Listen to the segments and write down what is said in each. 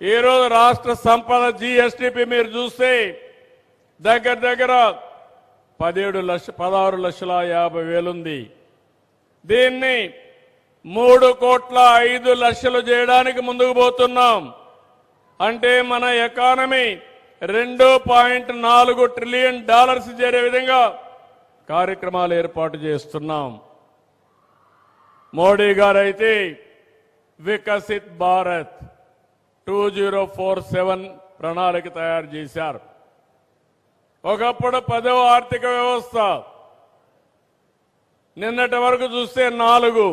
ఈరోజు రాష్ట్ర సంపద జీఎస్టీపీ మీరు చూస్తే దగ్గర 16,50,000 ఉంది. దీన్ని 3,05,00,000 చేయడానికి ముందుకు పోతున్నాం. అంటే మన ఎకానమీ $2.4 ట్రిలియన్ చేరే విధంగా కార్యక్రమాలు ఏర్పాటు చేస్తున్నాం. మోడీ గారైతే వికసిత్ భారత్ 2047 ప్రణాళిక తయారు చేశారు. ఒకప్పుడు 10వ ఆర్థిక వ్యవస్థ, నిన్నటి వరకు చూస్తే 4,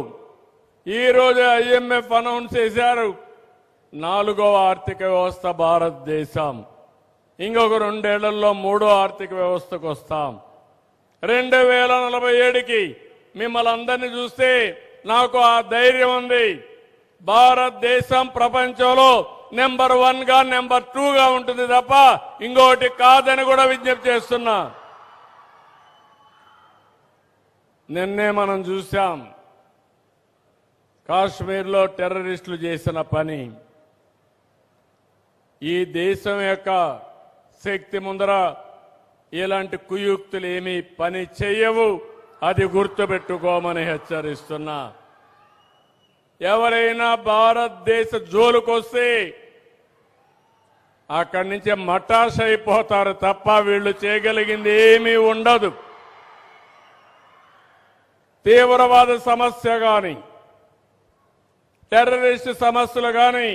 ఈ రోజు IMF అనౌన్స్ చేశారు 4వ ఆర్థిక వ్యవస్థ భారతదేశం. ఇంకొక 2 ఏళ్లలో 3వ ఆర్థిక వ్యవస్థకు వస్తాం. 2047కి మిమ్మల్ని అందరినీ చూస్తే నాకు ఆ ధైర్యం ఉంది. భారతదేశం ప్రపంచంలో నెంబర్ 1గా నెంబర్ 2గా ఉంటుంది తప్ప ఇంకోటి కాదని కూడా విజ్ఞప్తి చేస్తున్నా. నిన్నే మనం చూశాం కాశ్మీర్లో టెర్రరిస్టులు చేసిన పని. ఈ దేశం యొక్క శక్తి ముందర ఇలాంటి కుయుక్తులు ఏమీ పని చేయవు. అది గుర్తుపెట్టుకోమని హెచ్చరిస్తున్నా. ఎవరైనా భారతదేశ జోలుకొస్తే అక్కడి నుంచి మటాష్ అయిపోతారు తప్ప వీళ్ళు చేయగలిగింది ఏమీ ఉండదు. తీవ్రవాద సమస్య గాని టెర్రరిస్ట్ సమస్యలు గాని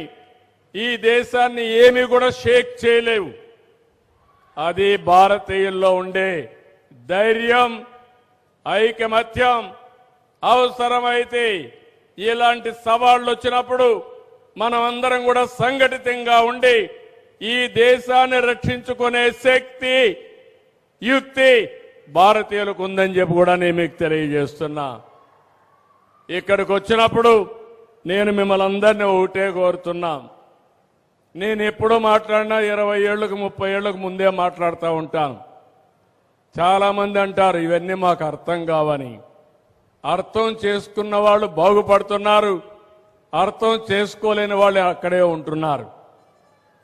ఈ దేశాన్ని ఏమీ కూడా షేక్ చేయలేవు. అది భారతీయుల్లో ఉండే ధైర్యం, ఐకమత్యం. అవసరమైతే ఇలాంటి సవాళ్లు వచ్చినప్పుడు మనం అందరం కూడా సంఘటితంగా ఉండి ఈ దేశాన్ని రక్షించుకునే శక్తి, యుక్తి భారతీయులకు ఉందని చెప్పి కూడా నేను మీకు తెలియజేస్తున్నా. ఇక్కడికి వచ్చినప్పుడు నేను మిమ్మల్ని అందరినీ ఒకటే కోరుతున్నా. నేను ఎప్పుడు మాట్లాడినా 20 ఏళ్లకు 30 ఏళ్లకు ముందే మాట్లాడుతూ ఉంటాను. చాలా మంది అంటారు ఇవన్నీ మాకు అర్థం కావని. అర్థం చేసుకున్న వాళ్ళు బాగుపడుతున్నారు, అర్థం చేసుకోలేని వాళ్ళు అక్కడే ఉంటున్నారు.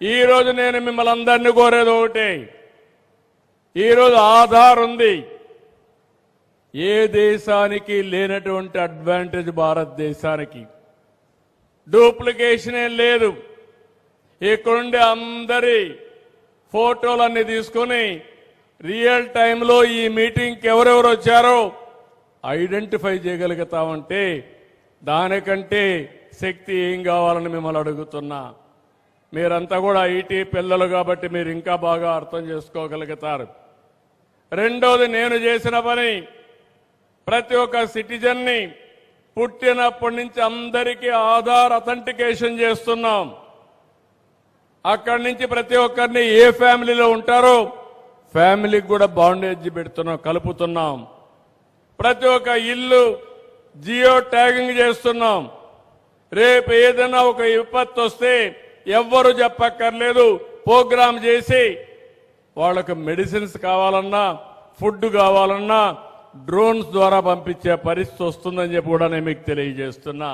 ఈరోజు నేను మిమ్మల్ని అందరినీ కోరేది ఒకటే. ఈరోజు ఆధార్ ఉంది. ఏ దేశానికి లేనటువంటి అడ్వాంటేజ్ భారతదేశానికి. డూప్లికేషన్ ఏం లేదు. ఇక్కడుండే అందరి ఫోటోలన్నీ తీసుకుని రియల్ టైంలో ఈ మీటింగ్కి ఎవరెవరు వచ్చారో ఐడెంటిఫై చేయగలుగుతామంటే దానికంటే శక్తి ఏం కావాలని మిమ్మల్ని అడుగుతున్నా. మీరంతా కూడా ఐటీ పిల్లలు కాబట్టి మీరు ఇంకా బాగా అర్థం చేసుకోగలుగుతారు. రెండోది, నేను చేసిన పని ప్రతి ఒక్క సిటిజన్ని పుట్టినప్పటి నుంచి అందరికీ ఆధార్ అథెంటికేషన్ చేస్తున్నాం. అక్కడి నుంచి ప్రతి ఒక్కరిని ఏ ఫ్యామిలీలో ఉంటారో ఫ్యామిలీకి కూడా బాండేజ్ పెడుతున్నాం, కలుపుతున్నాం. ప్రతి ఒక్క ఇల్లు జియో ట్యాగింగ్ చేస్తున్నాం. రేపు ఏదైనా ఒక విపత్తు వస్తే ఎవ్వరు చెప్పక్కర్లేదు. ప్రోగ్రామ్ చేసి వాళ్ళకు మెడిసిన్స్ కావాలన్నా, ఫుడ్ కావాలన్నా డ్రోన్స్ ద్వారా పంపించే పరిస్థితి వస్తుందని చెప్పి కూడా నేను మీకు తెలియజేస్తున్నా.